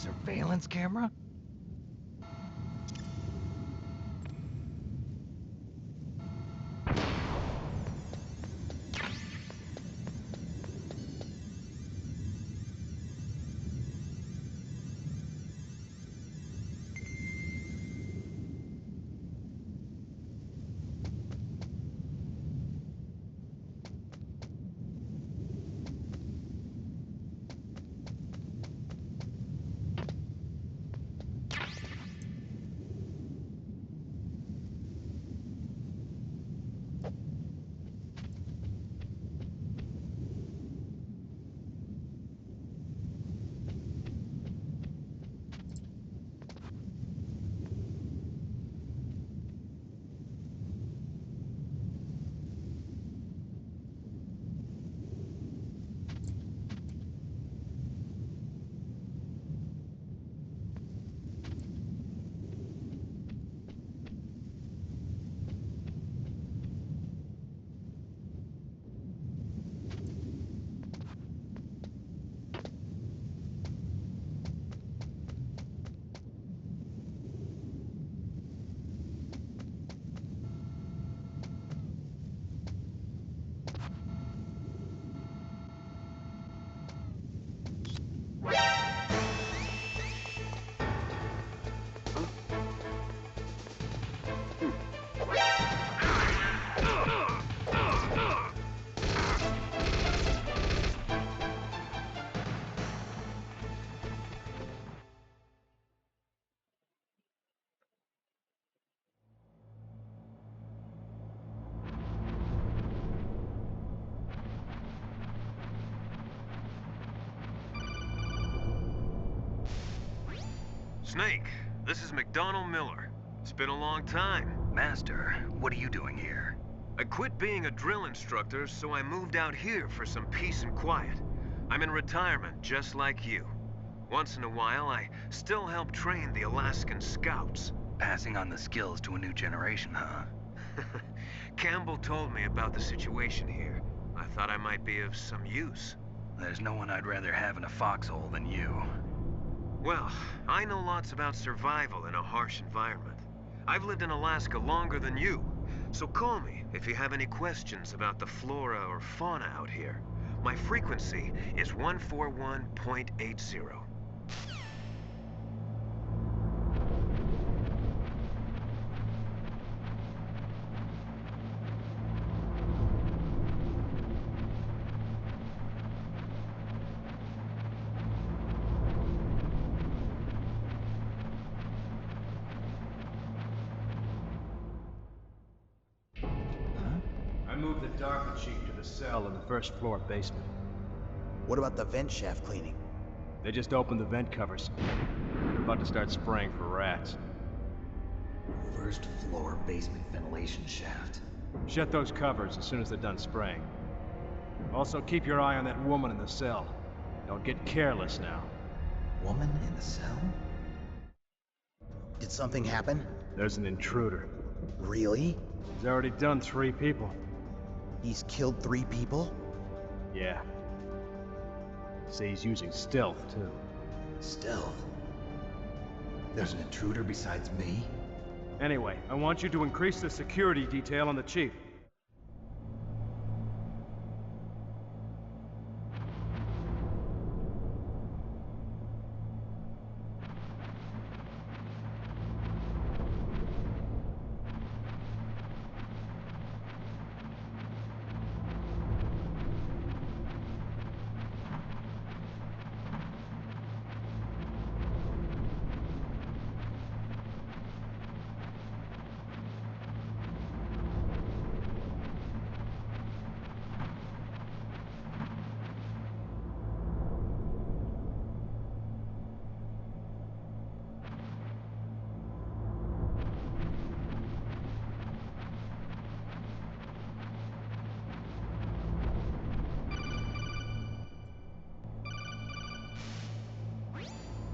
surveillance camera? Snake, this is McDonald Miller. It's been a long time. Master, what are you doing here? I quit being a drill instructor, so I moved out here for some peace and quiet. I'm in retirement, just like you. Once in a while, I still help train the Alaskan Scouts. Passing on the skills to a new generation, huh? Campbell told me about the situation here. I thought I might be of some use. There's no one I'd rather have in a foxhole than you. Well, I know lots about survival in a harsh environment. I've lived in Alaska longer than you, so call me if you have any questions about the flora or fauna out here. My frequency is 141.80. I moved the DARPA chief to the cell in the first floor basement. What about the vent shaft cleaning? They just opened the vent covers. They're about to start spraying for rats. First floor basement ventilation shaft. Shut those covers as soon as they're done spraying. Also, keep your eye on that woman in the cell. Don't get careless now. Woman in the cell? Did something happen? There's an intruder. Really? He's already done 3 people. He's killed 3 people? Yeah. Say he's using stealth, too. Stealth? There's an intruder besides me? Anyway, I want you to increase the security detail on the chief.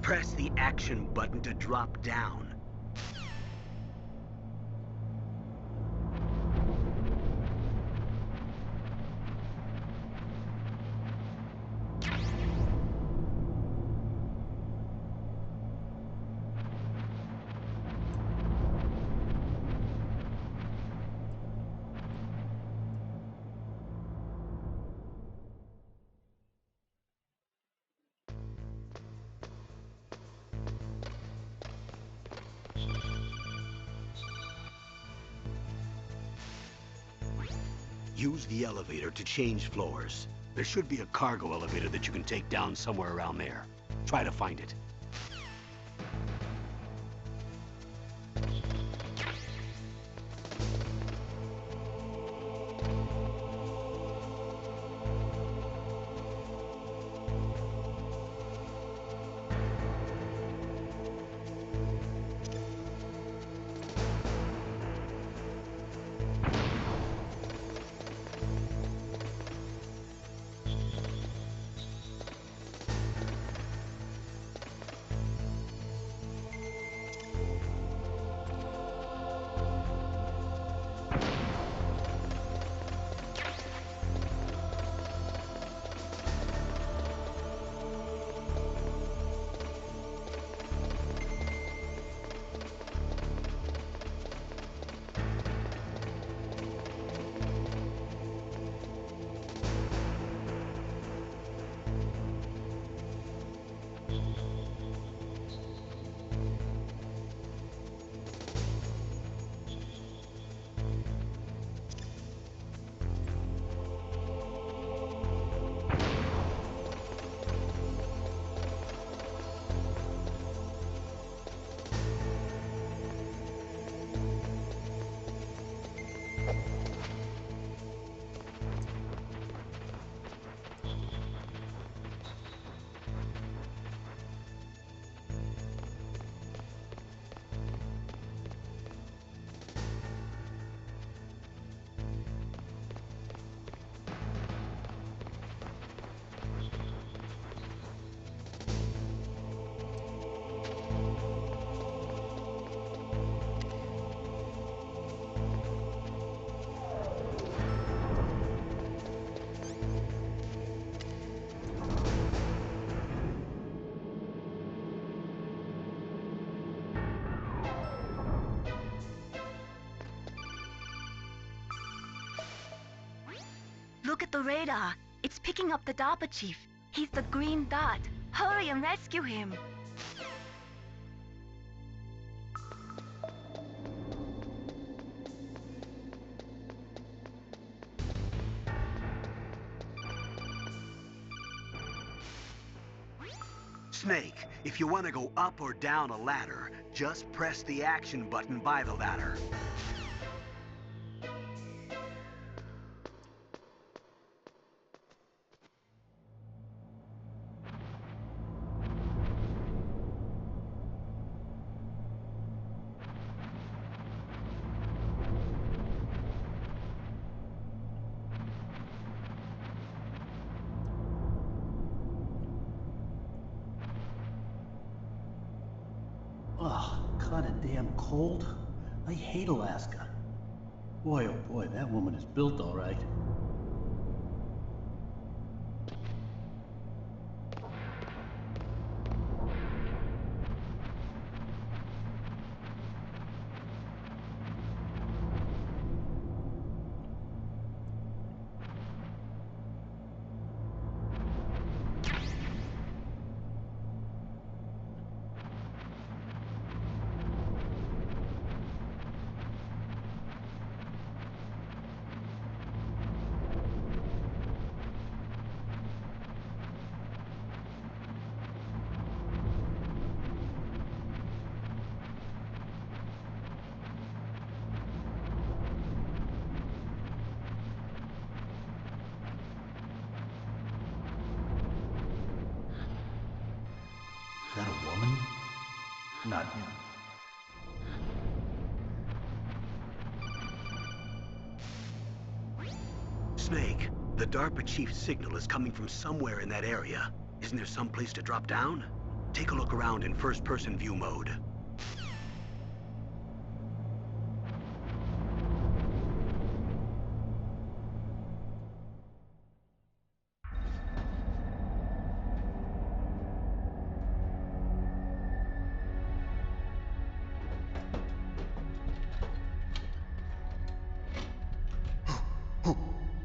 Press the action button to drop down. Use the elevator to change floors. There should be a cargo elevator that you can take down somewhere around there. Try to find it. Look at the radar. It's picking up the DARPA chief. He's the green dot. Hurry and rescue him. Snake, if you want to go up or down a ladder, just press the action button by the ladder. Ugh, kinda damn cold. I hate Alaska. Boy, oh boy, that woman is built all right. Is that a woman? Not him. Snake, the DARPA chief's signal is coming from somewhere in that area. Isn't there some place to drop down? Take a look around in first-person view mode.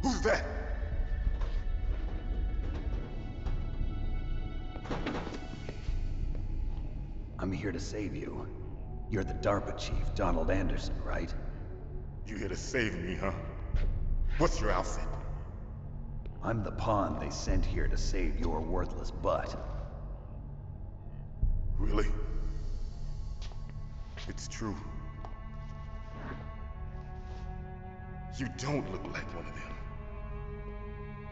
Who's that? I'm here to save you. You're the DARPA chief, Donald Anderson, right? You here to save me, huh? What's your outfit? I'm the pawn they sent here to save your worthless butt. Really? It's true. You don't look like one of them.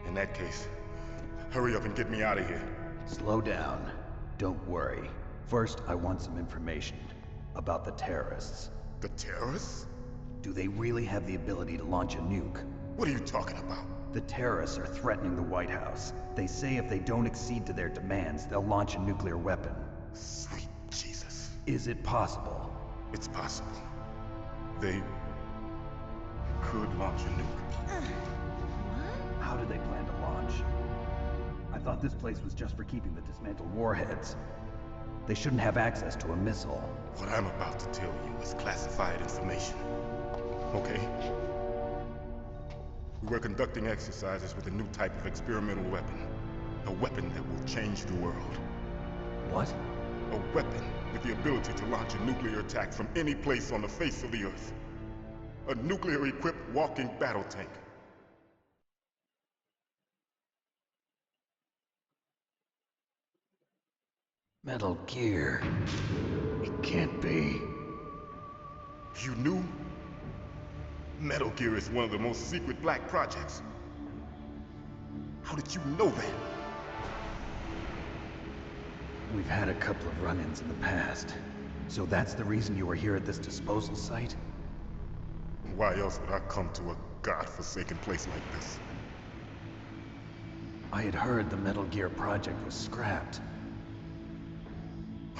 In that case, hurry up and get me out of here. Slow down. Don't worry. First, I want some information about the terrorists. The terrorists? Do they really have the ability to launch a nuke? What are you talking about? The terrorists are threatening the White House. They say if they don't accede to their demands, they'll launch a nuclear weapon. Sweet Jesus. Is it possible? It's possible. They could launch a nuke. How do they plan to launch? I thought this place was just for keeping the dismantled warheads. They shouldn't have access to a missile. What I'm about to tell you is classified information. Okay? We were conducting exercises with a new type of experimental weapon. A weapon that will change the world. What? A weapon with the ability to launch a nuclear attack from any place on the face of the Earth. A nuclear-equipped walking battle tank. Metal Gear. It can't be. You knew? Metal Gear is one of the most secret black projects. How did you know that? We've had a couple of run-ins in the past. So that's the reason you were here at this disposal site? Why else would I come to a godforsaken place like this? I had heard the Metal Gear project was scrapped.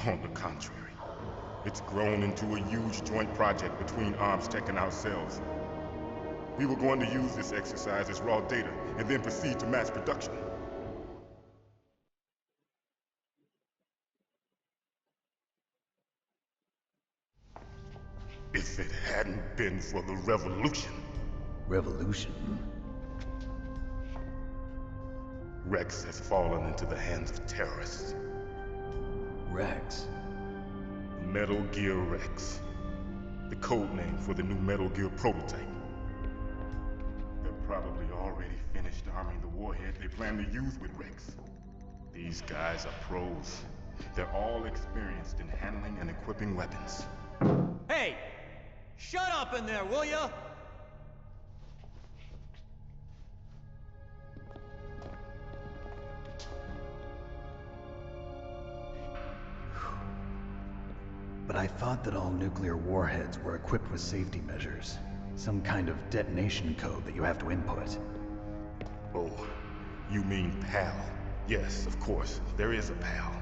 On the contrary, it's grown into a huge joint project between ArmsTech and ourselves. We were going to use this exercise as raw data and then proceed to mass production. If it hadn't been for the revolution. Revolution? Rex has fallen into the hands of terrorists. Rex? Metal Gear Rex. The code name for the new Metal Gear prototype. They're probably already finished arming the warhead they plan to use with Rex. These guys are pros. They're all experienced in handling and equipping weapons. Hey! Shut up in there, will ya? But I thought that all nuclear warheads were equipped with safety measures. Some kind of detonation code that you have to input. Oh, you mean PAL? Yes, of course, there is a PAL.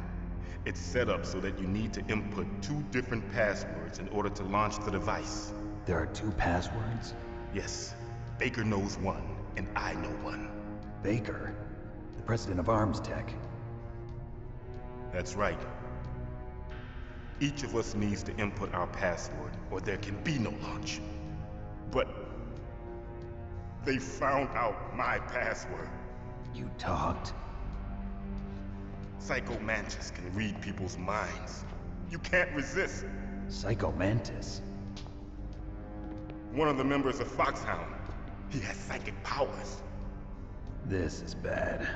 It's set up so that you need to input 2 different passwords in order to launch the device. There are 2 passwords? Yes. Baker knows one, and I know one. Baker? The president of ArmsTech? That's right. Each of us needs to input our password, or there can be no launch. But they found out my password. You talked? Psycho Mantis can read people's minds. You can't resist. Psycho Mantis? One of the members of Foxhound. He has psychic powers. This is bad.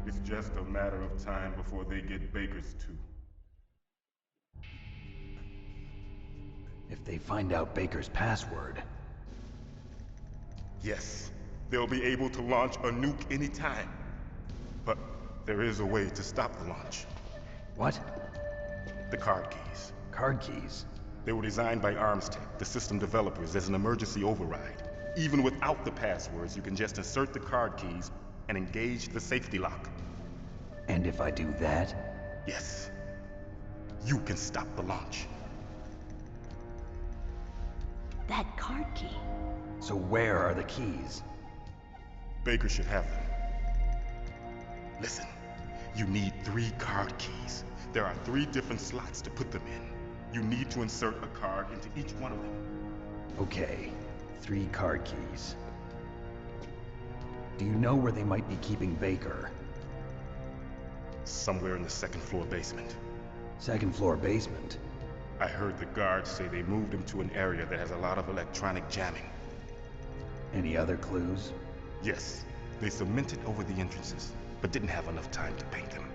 It's just a matter of time before they get Baker's too. If they find out Baker's password... Yes, they'll be able to launch a nuke anytime. But there is a way to stop the launch. What? The card keys. Card keys? They were designed by ArmsTech, the system developers, as an emergency override. Even without the passwords, you can just insert the card keys and engage the safety lock. And if I do that? Yes. You can stop the launch. That card key. So where are the keys? Baker should have them. Listen, you need 3 card keys. There are 3 different slots to put them in. You need to insert a card into each one of them. Okay, 3 card keys. Do you know where they might be keeping Baker? Somewhere in the 2nd floor basement. 2nd floor basement? I heard the guards say they moved him to an area that has a lot of electronic jamming. Any other clues? Yes, they cemented over the entrances, but didn't have enough time to paint them.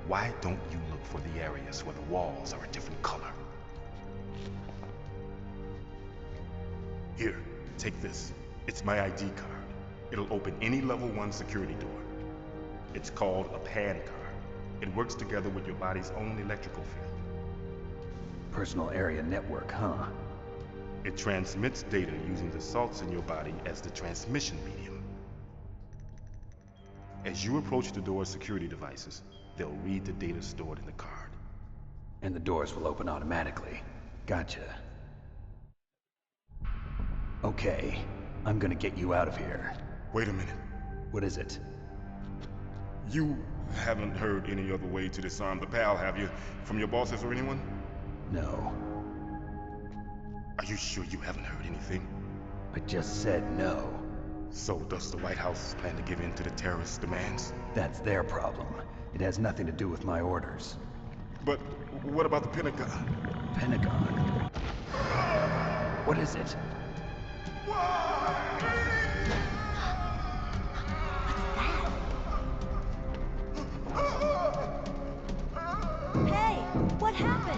Why don't you look for the areas where the walls are a different color? Here, take this. It's my ID card. It'll open any level 1 security door. It's called a PAN card. It works together with your body's own electrical field. Personal area network, huh? It transmits data using the salts in your body as the transmission medium. As you approach the door's security devices, they'll read the data stored in the card. And the doors will open automatically. Gotcha. Okay, I'm gonna get you out of here. Wait a minute. What is it? You haven't heard any other way to disarm the PAL, have you? From your bosses or anyone? No. Are you sure you haven't heard anything? I just said no. So does the White House plan to give in to the terrorists' demands? That's their problem. It has nothing to do with my orders. But what about the Pentagon? Pentagon? What is it? Hey, what happened?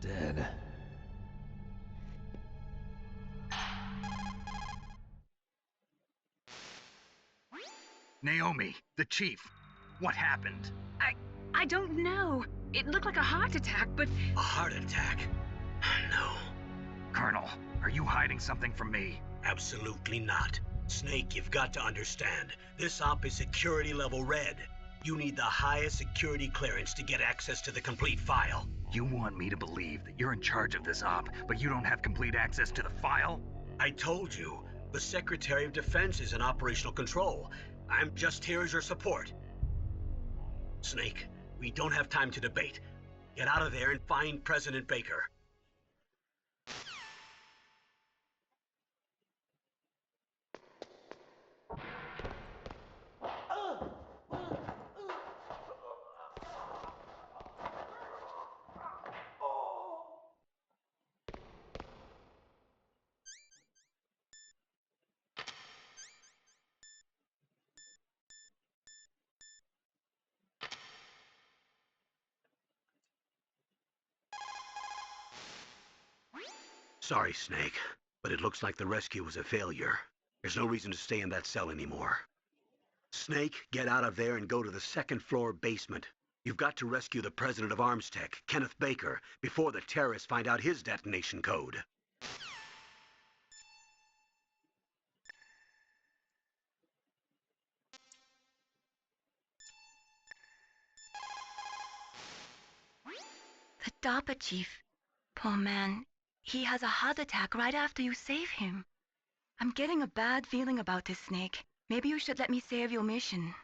Dead. Naomi, the chief. What happened? I don't know. It looked like a heart attack, but... A heart attack? No, Colonel, are you hiding something from me? absolutely not. Snake, you've got to understand. This op is security level red. You need the highest security clearance to get access to the complete file. You want me to believe that you're in charge of this op, but you don't have complete access to the file? I told you, the Secretary of Defense is in operational control. I'm just here as your support. Snake, we don't have time to debate. Get out of there and find President Baker. Sorry, Snake, but it looks like the rescue was a failure. There's no reason to stay in that cell anymore. Snake, get out of there and go to the second floor basement. You've got to rescue the president of Armstech, Kenneth Baker, before the terrorists find out his detonation code. The DARPA chief. Poor man. He has a heart attack right after you save him. I'm getting a bad feeling about this, Snake. Maybe you should let me save your mission.